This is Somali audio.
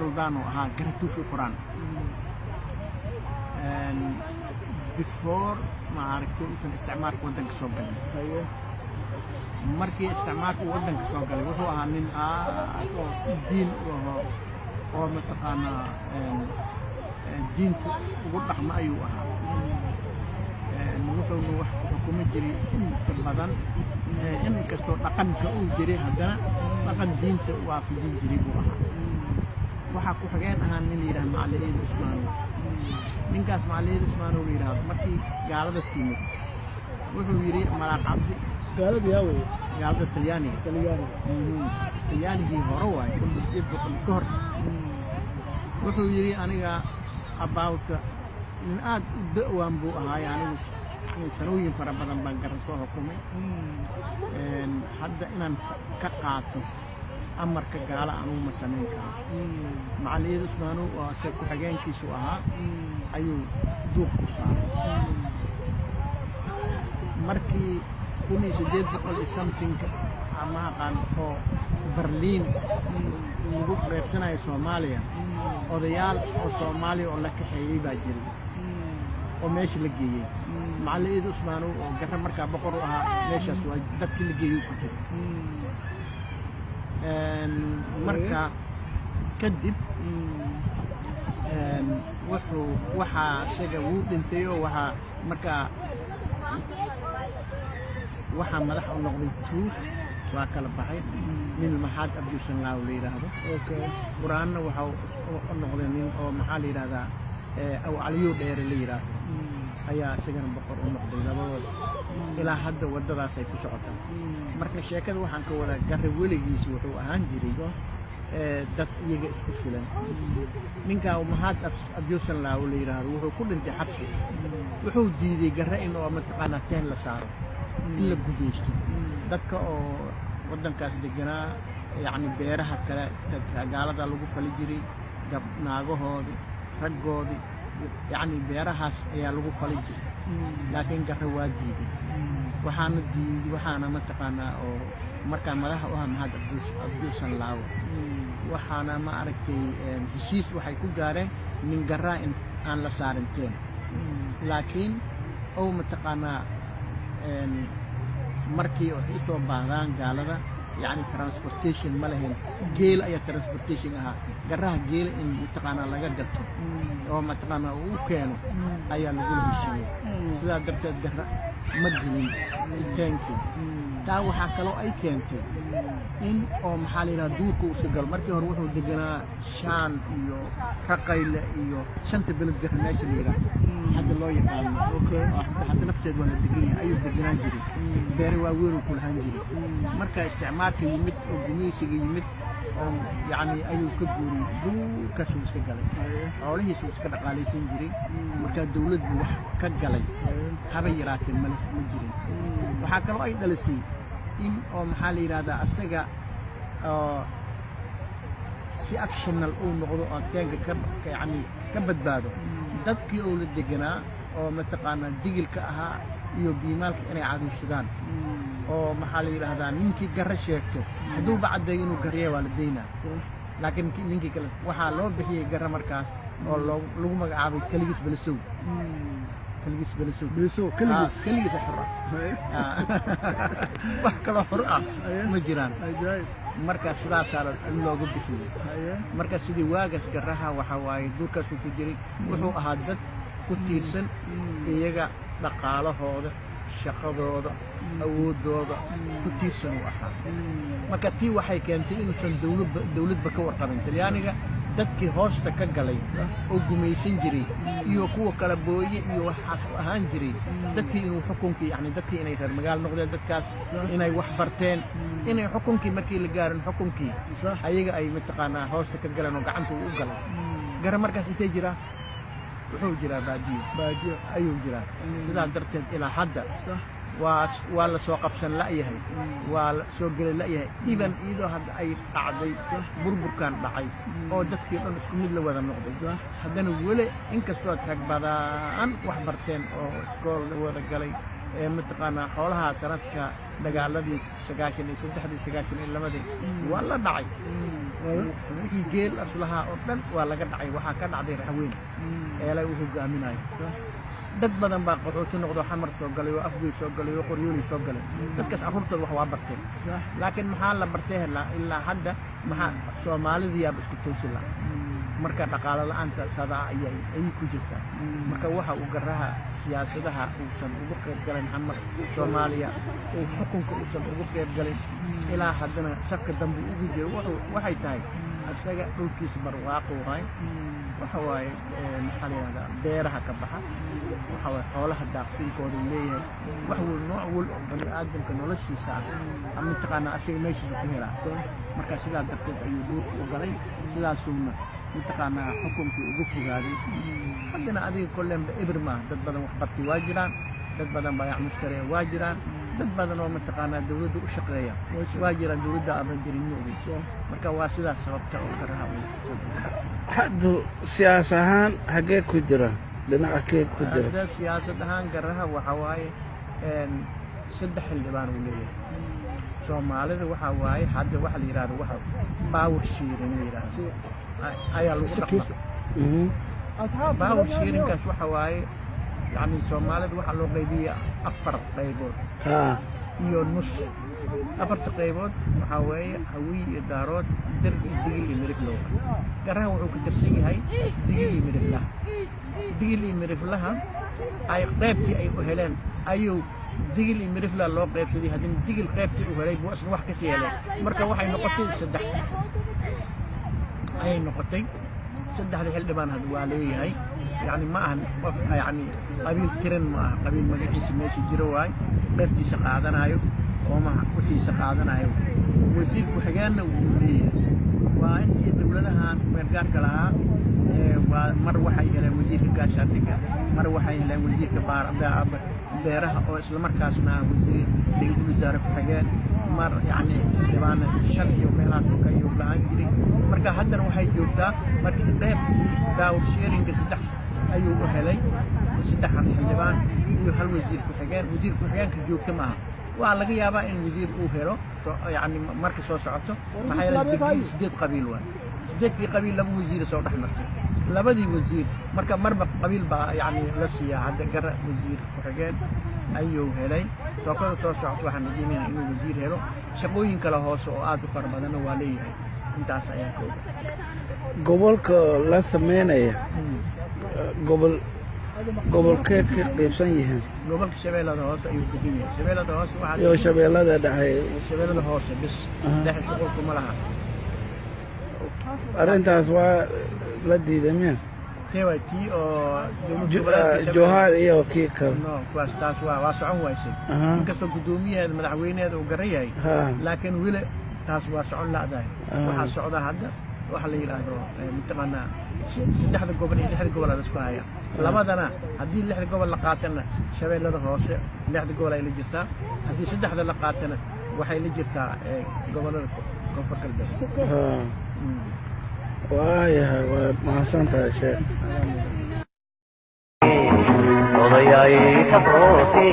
suldaan oo ahaa garatuusha quraan before ma aragtay insan isticmaalka waddanka soo galin markii isticmaalka waddanka soo galay wuxuu ahaa nin aad oo diin oo mataqaanaa diinta ugu dhaqma ayuu ahaa wuxuuna wax xukumi jiray inta badan in kastoo dhaqanka uu jiray haddana dhaqan diinta waafajin jiray buu ahaa waxaa ku xigeen ahaa nin la yidhaha macalin Usmaan ninkaas macalin Usmaan oo la yidhaahdo markii gaalada timid wuxuu yidhi malaaq cabdi gaalada yaa wey gaalada talyaanigii hore waaye ka hor wuxuu yidhi aniga abawta in aad u da'waan buu ahaay anigu sanooyin fara badan baan garan soo xukumay hadda inaan ka qaato amarka gaala anugu ma samayn karo macalin Usmaanu oo asaga ku xigeenkiisu ahaa ayuu duuq ku saaray markii 1800 ama aqaan oo Berlin lagu reebsanayo Soomaaliya odayaal oo Soomaali oo la kaxeeyay baa jiray oo meesha la geeyay macalin Usmaanu oo garra markaa boqor u ahaa meeshaas waa dadkii la geeyay ku jiray marka kadib waxaa isaga wuu dhintay oo waxaa madax u noqday tuus waa kala baxay nin maxaad abduusan laaw la yidhaahdo quraanna waxa u noqday nin oo maxaa la yidhahdaa aw caliyo dheere la yidhaahdo ayaa isagana boqor u noqday labadooda ilaa hadda waddadaas ay ku socotaan marka sheekada waxaan ka wadaa garre weligiis wuxuu ahaan jiray dad iyaga isku filan ninkaa maxaad abduusan laaw la yidhaahdo wuxuu ku dhintay xabsi wuxuu diiday garre in oo mataqaanaa teen la saaro in la gudaysto dadka oo waddankaas deganaa yacni beeraha kale dadka gaalada lagu fali jiray naagahoodii raggoodii yacni beerahaas ayaa lagu fali jiray laakiin garre waa diiday waxaana mataqaanaa oo markaa madaxa u ahaa maxaad abduusan laawo waxaana ma aragtay heshiis waxay ku gaareen nin garraa in aan la saarinteen laakiin ow mataqaanaa markii waxay u soo baahdaan gaalada يعني transportation ما لهن جيل أي transportation جراه جيل إن متقنا لا جدته أو متقنا وكانوا أي نقول بشيء سلا درت جرا مدلين كانتي تاو حكلو أي كانتي إن أو محلنا دوكو سجل مركي هروحوا دجنا شان إيو كقيل إيو شنت بلد جرناش ليرا هذا الله يقال حتى نفتد ولا دقيقة أيو دجنا جري بيري وأقول كل هنجري مركا استعمار يمد وجميسي يمد يعني أيو كبوري دو كسوس كجلي أولي سوس كدقالي سنجري مركا دولة بوح كجلي هبيرات الملك مجري وحكلو أي دلسي إن أو محلي هذا السجا si actional oo noqdo oo taanka yani ka badbaado dadkii oo la deganaa oo mataqaana digilka ahaa iyo biimaalka inay caadowsadaan oo maxaa la yiraahdaa ninkii garra sheegto haduu bacday inuu garriyo waa la deynaa laakiin ninkii kale waxa loo bixiyay garra markaas oo lagu magacaabay kaligiis balasow كلجس بلسو كلجس حرة وكلا حرة مجران مركز سلا صار الله قد فيه مركز سيدي واقف جرها وحواي دوكا شو تجري وحو أهدد كتيرسن يجا دقالة هذا شقة هذا أود هذا كتيرسن وأحد مركز في وحي كانت إنسان دولة بكور قبل يعني dadkii hoosta ka galay oo gumaysan jiray iyo kuwa kala booyay iyo waxaas ahaan jiray dadkii inuu xukunkii yani dadkii inay reer magaal noqdeen dadkaas inay wax barteen inay xukunkii markii la gaarin xukunkii ayaga ay mataqaanaa hoosta ka galeen oo gacanta u galay gara markaas intee jira wuxuu jiraa baadiyo ayuu jiraa sidaa darteed ilaa hadda waa la soo qabsan la'yahay waa la soo galay la'yahay iban iyadoo hadda ay dhacday burburkan dhacay oo dadkii dhan isku mid la wada noqday haddana weli inkastoo tag badan wax barteen oo iskool la wada galay mataqaanaa xoolaha sanadka dagaaladii 93 92 waa la dhacay wixii geel aslahaa oo dhan waa laga dhacay waxaa ka dhacday raxweyn eelay u hogaaminayo dad badan baa qaxooti noqdo xamar soo galay oo afgoy soo galay oo qoryoolay soo galay dadkaas carruurtooda wax waa barteen laakiin maxaa la bartay ilaa hadda maxaa soomaalidiyaaba isku toosi laha marka dhaqaale la'aanta sadaa ayay ku jirtaa marka waxa uu garaha siyaasadaha uusan ugu qayb galin xamar soomaaliya oo xukunka uusan ugu qayb galin ilaa haddana safka dambe ugu jiro waxay tahay asaga dhulkiisa barwaaqo waay waxa waaye maxaa la yidhahdaa beeraha ka baxa waxa waaye xoolaha daaqsinkooda leeyahay wax wal nooc wal oo bani aadamka noloshiisa ah mataqaanaa asiga meeshiisa ku helaa marka sidaa darteed ayuu duurka u galay sidaasuuna mataqaanaa xukunkii ugu fogaaday haddana adiga kollenba ibir maaha dad badan wax bartay waa jiraan dad badan baayac mushtari waa jiraan dad badan oo mataqaanaa dawladda u shaqeeya waa jiraan dawladda abaangelin ma ogeyso marka waa sidaas sababta oo garaha haddu siyaas ahaan hagee ku jira dhinaca kee ku jira hadda siyaasad ahaan garaha waxa waaye 3 xildhibaan uu leeyahay soomaalida waxa waaye hadda waxa la yiraahdo waxa power sharing la yiraahdo ayaa lagu dhaqmaa power sharing kaas waxa waaye يعني سومالد waxa loo qaybiyaa 4 qaybood iyo nus 4 qaybood waxa weeye hawiy iyo daarood dirbi digil iyo miriflo garaha wuxuu ka tirsan yahay digil iyo miriflaha digil iyo miriflaha ay qaybtii ay u heleen ayuu digil iyo mirifla loo qaybsaday hadin digil qaybtii u helay buu asna wax ka siiyay marka waxay noqotay 3 ay noqotay 3 xildhibaan had waa leeyahay يعني ما يعني قبيل ترن ما قبيل ما جيس ماشي جرواي قرتي سقادنا هايو وما وحي سقادنا هايو وزير كحجانا وليه وأنت دولتها مرجع كلها ومر وحي إلى وزير كاشاتك مر وحي إلى وزير كبار بيرها أو إسلام مركزنا وزير بيقول وزارة كحجان مر يعني لبانا شرق يوم لا توكي يوم لا عندي مركز هذا وحي جوتا مركز ده داور شيرين كسدح ayuu u helay 3 xildhibaan iyo hal wasiir ku xigeen wasiirka joogta maaha waa laga yaabaa in wasiir uu helo yani marka soo socoto maxay leedahay 8 qabiil waa 8 qabiil laba wasiir soo dhaxmartay labadii wasiir marka marba qabiil baa yani la siiyaa hadda gara wasiir ku xigeen ayuu helay soo socoto waxaan diimeynaa inuu wasiir helo shaqooyin kala hoos oo aad u far badan waa leeyahay intaas ayaa ka gobolka la sameynaya gobolkee ka qaybsan yihiin gobolka shabeellada hoose ayuu ka jin yahay shabeellada hoose waxa iyo shabeellada dhexe shabeellada hoose bis dhexe shaqo ma laha arintaas waa la diidameen TYT oo Johar iyo kii kale no kuwaas taas waa socon waysay inkastoo gudoomiyaha madaxweynaha uu garan yahay laakiin wili taas waa socon laadahay waxa socda hadda waxa la yiraahdo mataqaanaa 3 gobol iyo 6 gobol la isku haya labadana hadii 6 gobol la qaatana shabeellada hoose 6 gobol ay la jirtaa hadii 3 la qaatana waxay la jirtaa gobolada koonfur galbeed waayahay waa mahadsantahay sheekh odayaay ka bootay